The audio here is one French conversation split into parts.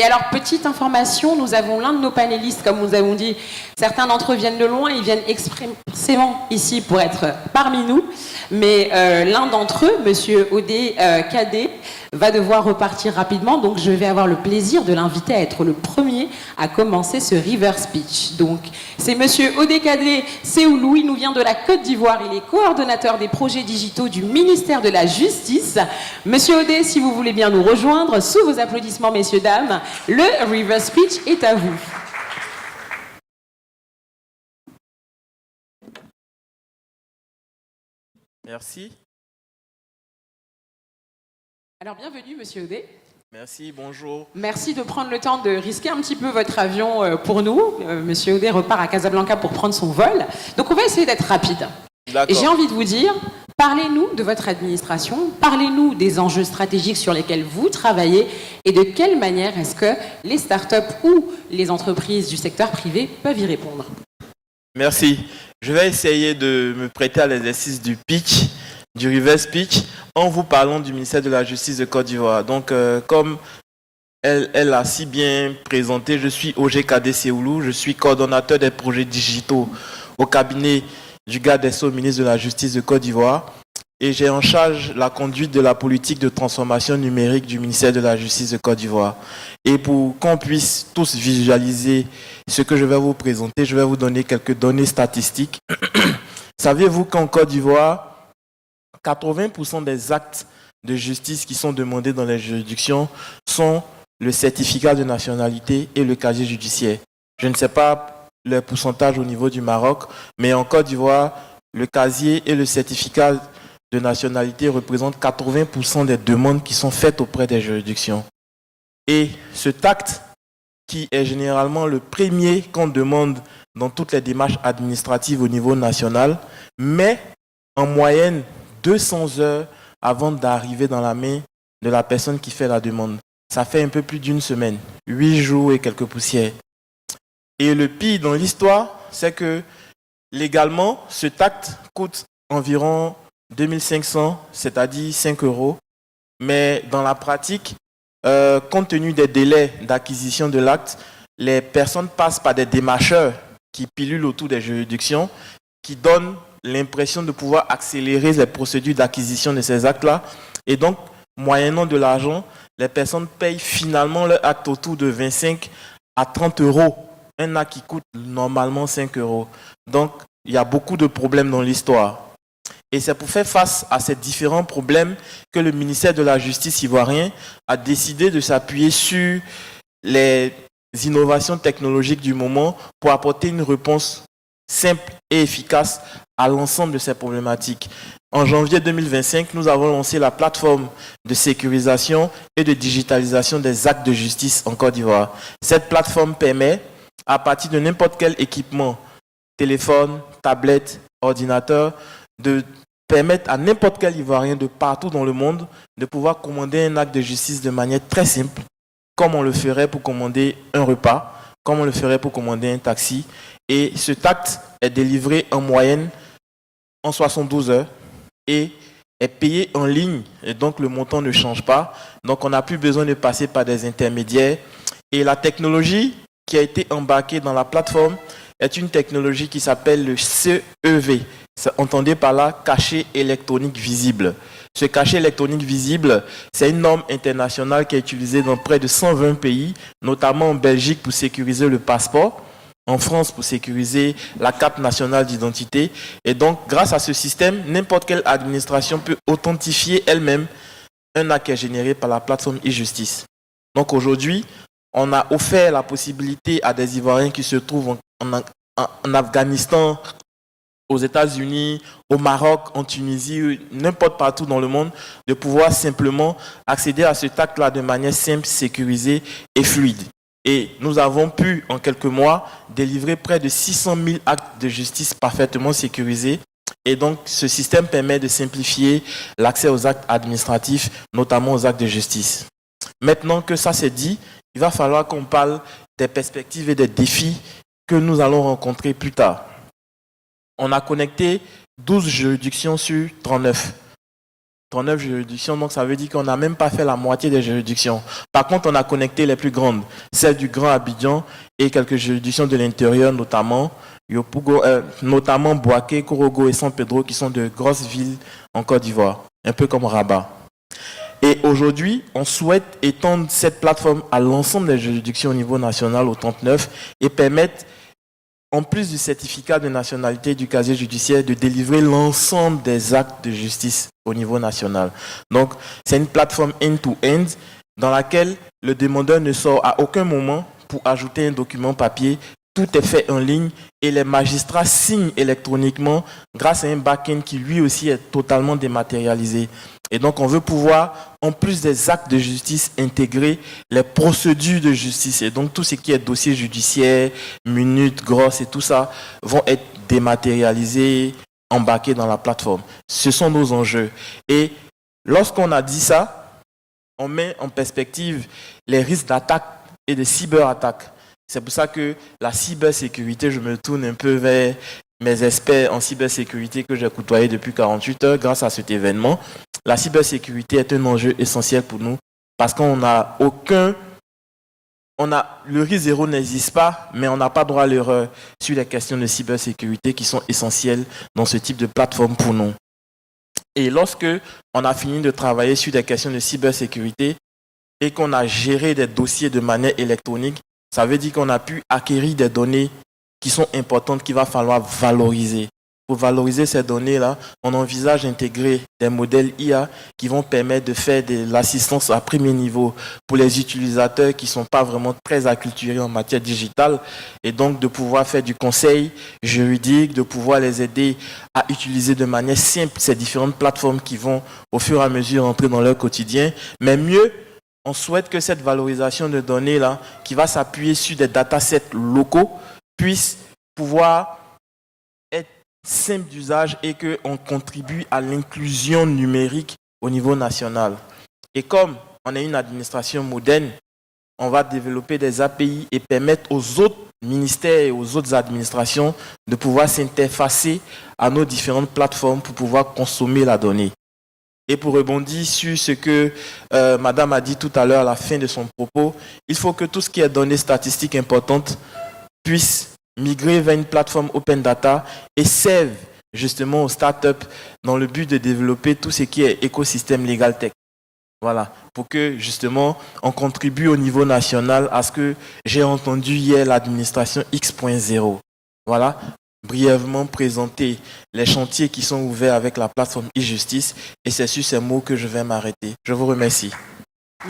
Et alors, petite information, nous avons l'un de nos panélistes, comme nous avons dit, certains d'entre eux viennent de loin, ils viennent expressément ici pour être parmi nous, mais l'un d'entre eux, Monsieur Odé Cadet, va devoir repartir rapidement, donc je vais avoir le plaisir de l'inviter à être le premier à commencer ce River Speech. Donc, c'est Monsieur Odé Cadet Séoulou, il nous vient de la Côte d'Ivoire, il est coordonnateur des projets digitaux du ministère de la Justice. Monsieur Odé, si vous voulez bien nous rejoindre, sous vos applaudissements, messieurs, dames, le River Speech est à vous. Merci. Alors, bienvenue, Monsieur Odé. Merci, bonjour. Merci de prendre le temps de risquer un petit peu votre avion pour nous. Monsieur Odé repart à Casablanca pour prendre son vol. Donc, on va essayer d'être rapide. Et j'ai envie de vous dire, parlez-nous de votre administration, parlez-nous des enjeux stratégiques sur lesquels vous travaillez et de quelle manière est-ce que les startups ou les entreprises du secteur privé peuvent y répondre. Merci. Je vais essayer de me prêter à l'exercice du pitch, du reverse pitch, en vous parlant du ministère de la Justice de Côte d'Ivoire. Donc, comme elle a si bien présenté, je suis Odé Cadet Séoulou, je suis coordonnateur des projets digitaux au cabinet du garde des Sceaux, ministre de la Justice de Côte d'Ivoire, et j'ai en charge la conduite de la politique de transformation numérique du ministère de la Justice de Côte d'Ivoire. Et pour qu'on puisse tous visualiser ce que je vais vous présenter, je vais vous donner quelques données statistiques. Saviez-vous qu'en Côte d'Ivoire, 80% des actes de justice qui sont demandés dans les juridictions sont le certificat de nationalité et le casier judiciaire. Je ne sais pas le pourcentage au niveau du Maroc, mais en Côte d'Ivoire, le casier et le certificat de nationalité représentent 80% des demandes qui sont faites auprès des juridictions. Et cet acte, qui est généralement le premier qu'on demande dans toutes les démarches administratives au niveau national, met en moyenne 200 heures avant d'arriver dans la main de la personne qui fait la demande. Ça fait un peu plus d'une semaine, 8 jours et quelques poussières. Et le pire dans l'histoire, c'est que légalement, cet acte coûte environ 2500, c'est-à-dire 5 €. Mais dans la pratique, compte tenu des délais d'acquisition de l'acte, les personnes passent par des démarcheurs qui pilulent autour des juridictions, qui donnent l'impression de pouvoir accélérer les procédures d'acquisition de ces actes-là. Et donc, moyennant de l'argent, les personnes payent finalement leur acte autour de 25 à 30 €. Un acte qui coûte normalement 5 €. Donc, il y a beaucoup de problèmes dans l'histoire. Et c'est pour faire face à ces différents problèmes que le ministère de la Justice ivoirien a décidé de s'appuyer sur les innovations technologiques du moment pour apporter une réponse simple et efficace à l'ensemble de ces problématiques. En janvier 2025, nous avons lancé la plateforme de sécurisation et de digitalisation des actes de justice en Côte d'Ivoire. Cette plateforme permet, à partir de n'importe quel équipement, téléphone, tablette, ordinateur, de permettre à n'importe quel Ivoirien de partout dans le monde de pouvoir commander un acte de justice de manière très simple, comme on le ferait pour commander un repas, comme on le ferait pour commander un taxi. Et cet acte est délivré en moyenne en 72 heures et est payé en ligne. Et donc le montant ne change pas. Donc on n'a plus besoin de passer par des intermédiaires. Et la technologie qui a été embarquée dans la plateforme est une technologie qui s'appelle le CEV. Entendez par là cachet électronique visible. Ce cachet électronique visible, c'est une norme internationale qui est utilisée dans près de 120 pays, notamment en Belgique pour sécuriser le passeport, en France pour sécuriser la carte nationale d'identité. Et donc, grâce à ce système, n'importe quelle administration peut authentifier elle-même un acte qui est généré par la plateforme e-justice. Donc aujourd'hui, on a offert la possibilité à des Ivoiriens qui se trouvent en Afghanistan, aux États-Unis, au Maroc, en Tunisie, n'importe partout dans le monde, de pouvoir simplement accéder à cet acte-là de manière simple, sécurisée et fluide. Et nous avons pu, en quelques mois, délivrer près de 600 000 actes de justice parfaitement sécurisés. Et donc, ce système permet de simplifier l'accès aux actes administratifs, notamment aux actes de justice. Maintenant que ça c'est dit, il va falloir qu'on parle des perspectives et des défis que nous allons rencontrer plus tard. On a connecté 12 juridictions sur 39. 39 juridictions, donc ça veut dire qu'on n'a même pas fait la moitié des juridictions. Par contre, on a connecté les plus grandes, celles du Grand Abidjan et quelques juridictions de l'intérieur, notamment Yopougo, notamment Bouaké, Korogo et San Pedro, qui sont de grosses villes en Côte d'Ivoire, un peu comme Rabat. Et aujourd'hui, on souhaite étendre cette plateforme à l'ensemble des juridictions au niveau national, au 39, et permettre, en plus du certificat de nationalité du casier judiciaire, de délivrer l'ensemble des actes de justice au niveau national. Donc, c'est une plateforme end-to-end dans laquelle le demandeur ne sort à aucun moment pour ajouter un document papier. Tout est fait en ligne et les magistrats signent électroniquement grâce à un back-end qui lui aussi est totalement dématérialisé. Et donc, on veut pouvoir, en plus des actes de justice, intégrer les procédures de justice. Et donc, tout ce qui est dossier judiciaire, minutes, grosses et tout ça, vont être dématérialisés, embarqués dans la plateforme. Ce sont nos enjeux. Et lorsqu'on a dit ça, on met en perspective les risques d'attaque et de cyberattaque. C'est pour ça que la cybersécurité, je me tourne un peu vers mes experts en cybersécurité que j'ai côtoyés depuis 48 heures grâce à cet événement. La cybersécurité est un enjeu essentiel pour nous parce qu'on n'a le risque zéro n'existe pas, mais on n'a pas droit à l'erreur sur les questions de cybersécurité qui sont essentielles dans ce type de plateforme pour nous. Et lorsque on a fini de travailler sur des questions de cybersécurité et qu'on a géré des dossiers de manière électronique, ça veut dire qu'on a pu acquérir des données qui sont importantes qu'il va falloir valoriser. Pour valoriser ces données-là, on envisage d'intégrer des modèles IA qui vont permettre de faire de l'assistance à premier niveau pour les utilisateurs qui ne sont pas vraiment très acculturés en matière digitale et donc de pouvoir faire du conseil juridique, de pouvoir les aider à utiliser de manière simple ces différentes plateformes qui vont au fur et à mesure entrer dans leur quotidien. Mais mieux, on souhaite que cette valorisation de données-là, qui va s'appuyer sur des datasets locaux, puisse pouvoir être simple d'usage et qu'on contribue à l'inclusion numérique au niveau national. Et comme on est une administration moderne, on va développer des API et permettre aux autres ministères et aux autres administrations de pouvoir s'interfacer à nos différentes plateformes pour pouvoir consommer la donnée. Et pour rebondir sur ce que Madame a dit tout à l'heure à la fin de son propos, il faut que tout ce qui est données statistiques importantes puisse migrer vers une plateforme open data et serve justement aux startups dans le but de développer tout ce qui est écosystème legal tech. Voilà, pour que justement on contribue au niveau national à ce que j'ai entendu hier l'administration X.0. Voilà, brièvement présenter les chantiers qui sont ouverts avec la plateforme e-justice et c'est sur ces mots que je vais m'arrêter. Je vous remercie.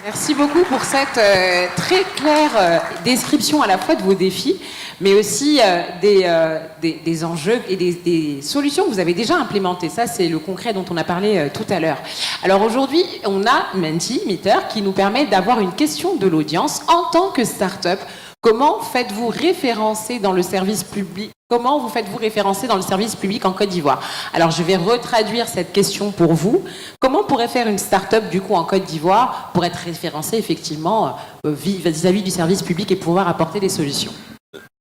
Merci beaucoup pour cette très claire description à la fois de vos défis, mais aussi des enjeux et des solutions que vous avez déjà implémentées. Ça, c'est le concret dont on a parlé tout à l'heure. Alors aujourd'hui, on a Mentimeter qui nous permet d'avoir une question de l'audience. En tant que start-up, comment faites-vous référencer dans le service public ? Comment vous faites-vous référencer dans le service public en Côte d'Ivoire? Alors, je vais retraduire cette question pour vous. Comment pourrait faire une start-up, du coup, en Côte d'Ivoire pour être référencée, effectivement, vis-à-vis du service public et pouvoir apporter des solutions?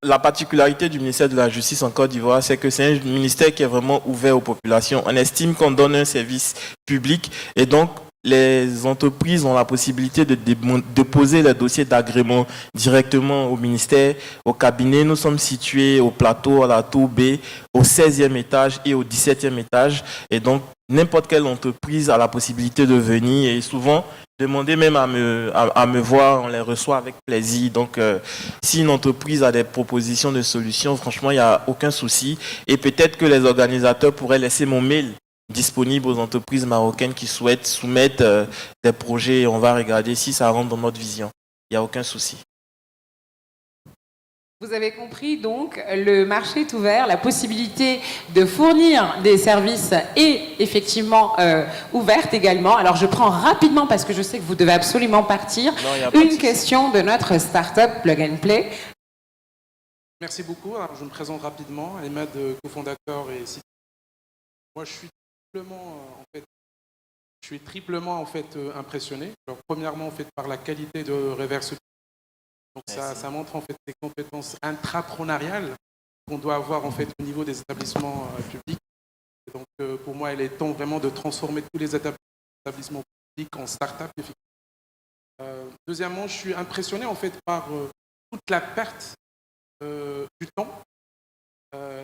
La particularité du ministère de la Justice en Côte d'Ivoire, c'est que c'est un ministère qui est vraiment ouvert aux populations. On estime qu'on donne un service public et donc les entreprises ont la possibilité de déposer les dossiers d'agrément directement au ministère, au cabinet. Nous sommes situés au plateau, à la tour B, au 16e étage et au 17e étage. Et donc, n'importe quelle entreprise a la possibilité de venir et souvent, demander même à me voir, on les reçoit avec plaisir. Donc, si une entreprise a des propositions de solutions, franchement, il n'y a aucun souci. Et peut-être que les organisateurs pourraient laisser mon mail disponible aux entreprises marocaines qui souhaitent soumettre des projets. On va regarder si ça rentre dans notre vision. Il n'y a aucun souci. Vous avez compris, donc, le marché est ouvert, la possibilité de fournir des services est effectivement ouverte également. Alors, je prends rapidement, parce que je sais que vous devez absolument partir, une question de notre start-up Plug and Play. Merci beaucoup. Alors, je me présente rapidement. Ahmed, cofondateur et CTO. Moi, je suis triplement impressionné. Alors, premièrement, par la qualité de reverse. Donc ça montre en fait les compétences intrapreneuriales qu'on doit avoir en fait au niveau des établissements publics. Et donc pour moi, il est temps vraiment de transformer tous les établissements établissements publics, en start-up, effectivement. Deuxièmement, je suis impressionné en fait par toute la perte du temps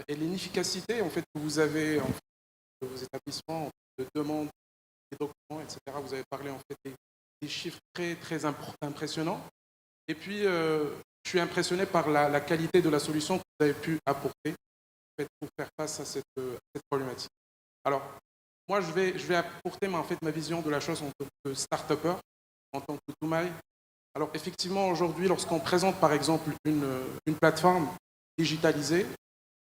et l'inefficacité en fait que vous avez en fait, de vos établissements de demande des documents, etc. Vous avez parlé en fait des chiffres très très impressionnants. Et puis, je suis impressionné par la qualité de la solution que vous avez pu apporter en fait, pour faire face à cette problématique. Alors, moi, je vais apporter ma vision de la chose en tant que start-upper, en tant que Toumaï. Alors, effectivement, aujourd'hui, lorsqu'on présente, par exemple, une plateforme digitalisée,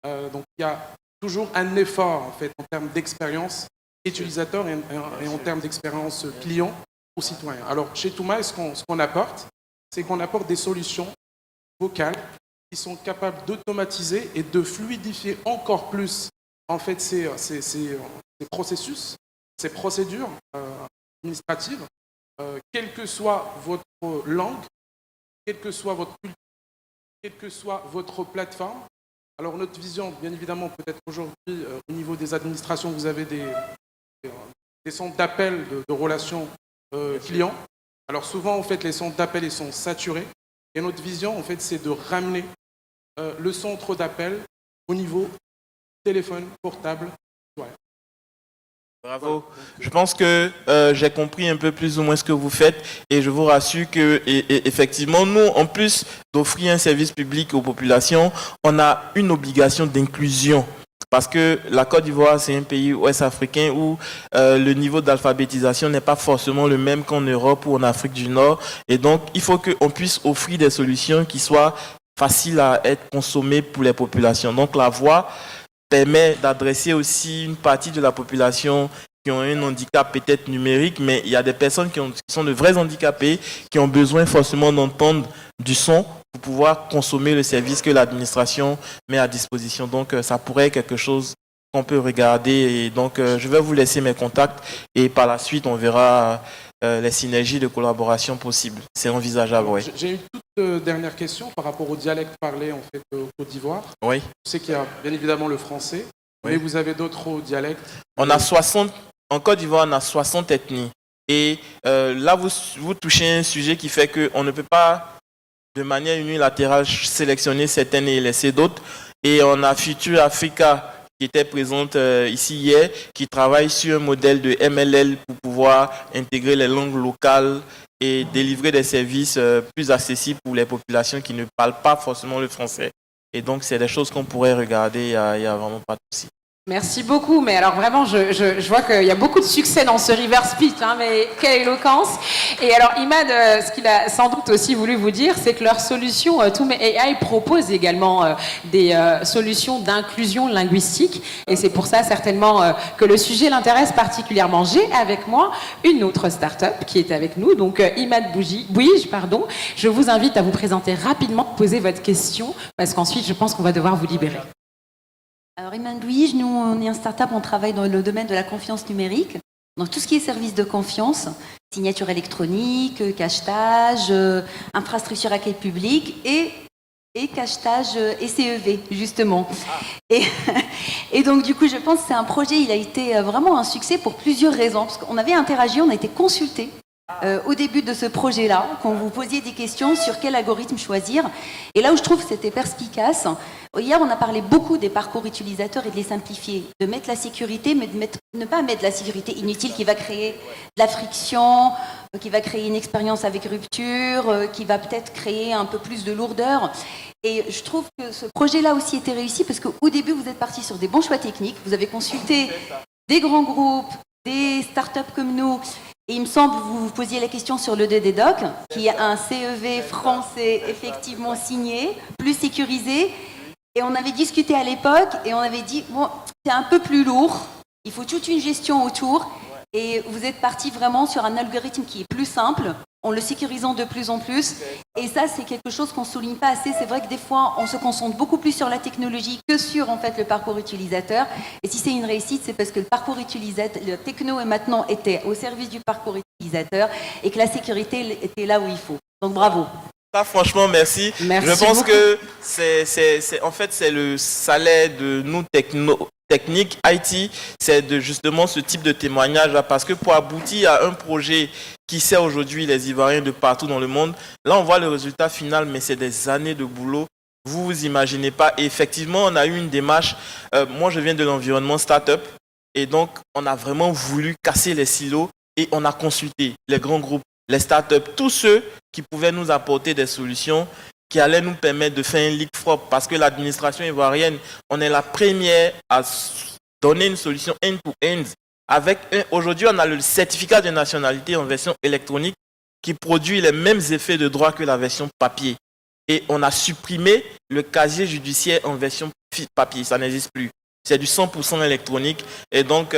donc il y a toujours un effort, en fait, en termes d'expérience utilisateur et en termes d'expérience client aux citoyens. Alors, chez Toumaï, ce qu'on apporte, c'est qu'on apporte des solutions vocales qui sont capables d'automatiser et de fluidifier encore plus, en fait, ces processus, ces procédures administratives, quelle que soit votre langue, quelle que soit votre culture, quelle que soit votre plateforme. Alors notre vision, bien évidemment, peut-être aujourd'hui, au niveau des administrations, vous avez des centres d'appel de relations clients. Alors souvent, en fait, les centres d'appel ils sont saturés. Et notre vision, en fait, c'est de ramener le centre d'appel au niveau téléphone portable. Ouais. Bravo. Je pense que j'ai compris un peu plus ou moins ce que vous faites et je vous rassure que effectivement, nous, en plus d'offrir un service public aux populations, on a une obligation d'inclusion. Parce que la Côte d'Ivoire, c'est un pays ouest-africain où le niveau d'alphabétisation n'est pas forcément le même qu'en Europe ou en Afrique du Nord. Et donc, il faut qu'on puisse offrir des solutions qui soient faciles à être consommées pour les populations. Donc, la voix permet d'adresser aussi une partie de la population qui ont un handicap peut-être numérique, mais il y a des personnes qui sont de vrais handicapés, qui ont besoin forcément d'entendre du son pour pouvoir consommer le service que l'administration met à disposition. Donc, ça pourrait être quelque chose qu'on peut regarder. Et donc, je vais vous laisser mes contacts et par la suite, on verra les synergies de collaboration possibles. C'est envisageable, oui. J'ai une toute dernière question par rapport au dialecte parlé en fait au Côte d'Ivoire. Oui. Je sais qu'il y a bien évidemment le français, oui. Mais vous avez d'autres dialectes. On a 60, en Côte d'Ivoire, on a 60 ethnies. Et là, vous touchez un sujet qui fait qu'on ne peut pas, de manière unilatérale, sélectionner certaines et laisser d'autres. Et on a Future Africa qui était présente ici hier, qui travaille sur un modèle de MLL pour pouvoir intégrer les langues locales et délivrer des services plus accessibles pour les populations qui ne parlent pas forcément le français. Et donc, c'est des choses qu'on pourrait regarder, il n'y a vraiment pas de souci. Merci beaucoup, mais alors vraiment, je vois qu'il y a beaucoup de succès dans ce reverse pitch, hein, mais quelle éloquence. Et alors Imad, ce qu'il a sans doute aussi voulu vous dire, c'est que leur solution Toumaï AI propose également des solutions d'inclusion linguistique, et c'est pour ça certainement que le sujet l'intéresse particulièrement. J'ai avec moi une autre start-up qui est avec nous, donc Imad Bouige, pardon. Je vous invite à vous présenter rapidement, poser votre question, parce qu'ensuite je pense qu'on va devoir vous libérer. Alors, Imad Bouige, nous, on est un start-up, on travaille dans le domaine de la confiance numérique. Donc, tout ce qui est service de confiance, signature électronique, cachetage, infrastructure accueil public et cachetage et CEV, justement. Et donc, du coup, je pense que c'est un projet, il a été vraiment un succès pour plusieurs raisons. Parce qu'on avait interagi, on a été consultés au début de ce projet-là, quand vous posiez des questions sur quel algorithme choisir. Et là où je trouve que c'était perspicace, hier on a parlé beaucoup des parcours utilisateurs et de les simplifier, de mettre la sécurité, mais de ne pas mettre la sécurité inutile qui va créer de la friction, qui va créer une expérience avec rupture, qui va peut-être créer un peu plus de lourdeur. Et je trouve que ce projet-là aussi était réussi parce qu'au début vous êtes parti sur des bons choix techniques, vous avez consulté des grands groupes, des startups comme nous. Et il me semble que vous vous posiez la question sur le DDoC, qui a un CEV français effectivement signé, plus sécurisé. Et on avait discuté à l'époque et on avait dit, bon, c'est un peu plus lourd, il faut toute une gestion autour. Et vous êtes parti vraiment sur un algorithme qui est plus simple, en le sécurisant de plus en plus. Et ça, c'est quelque chose qu'on ne souligne pas assez. C'est vrai que des fois, on se concentre beaucoup plus sur la technologie que sur en fait, le parcours utilisateur. Et si c'est une réussite, c'est parce que le parcours utilisateur, le techno maintenant était au service du parcours utilisateur et que la sécurité était là où il faut. Donc bravo. Là, franchement, merci. Merci Je pense beaucoup. que c'est le salaire de nous techniques IT, c'est justement ce type de témoignage là, parce que pour aboutir à un projet qui sert aujourd'hui les Ivoiriens de partout dans le monde, là on voit le résultat final, mais c'est des années de boulot. Vous vous imaginez pas. Et effectivement, on a eu une démarche. Moi, je viens de l'environnement startup, et donc on a vraiment voulu casser les silos et on a consulté les grands groupes, les startups, tous ceux qui pouvaient nous apporter des solutions qui allaient nous permettre de faire un leapfrog, parce que l'administration ivoirienne, on est la première à donner une solution end-to-end. Aujourd'hui, on a le certificat de nationalité en version électronique qui produit les mêmes effets de droit que la version papier. Et on a supprimé le casier judiciaire en version papier, ça n'existe plus. C'est du 100% électronique, et donc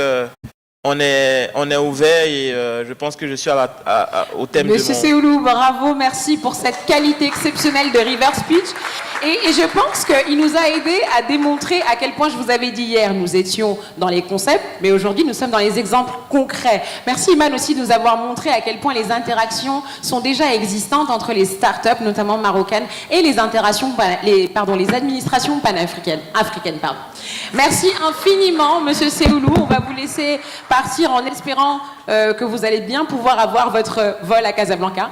on est ouvert, et je pense que je suis au thème Monsieur de mon... Seoulou, bravo, merci pour cette qualité exceptionnelle de River Speech. Et je pense qu'il nous a aidé à démontrer à quel point, je vous avais dit hier, nous étions dans les concepts, mais aujourd'hui nous sommes dans les exemples concrets. Merci Iman aussi de nous avoir montré à quel point les interactions sont déjà existantes entre les startups, notamment marocaines, et les administrations panafricaines. Merci infiniment, Monsieur Seoulou. On va vous laisser partir en espérant que vous allez bien pouvoir avoir votre vol à Casablanca.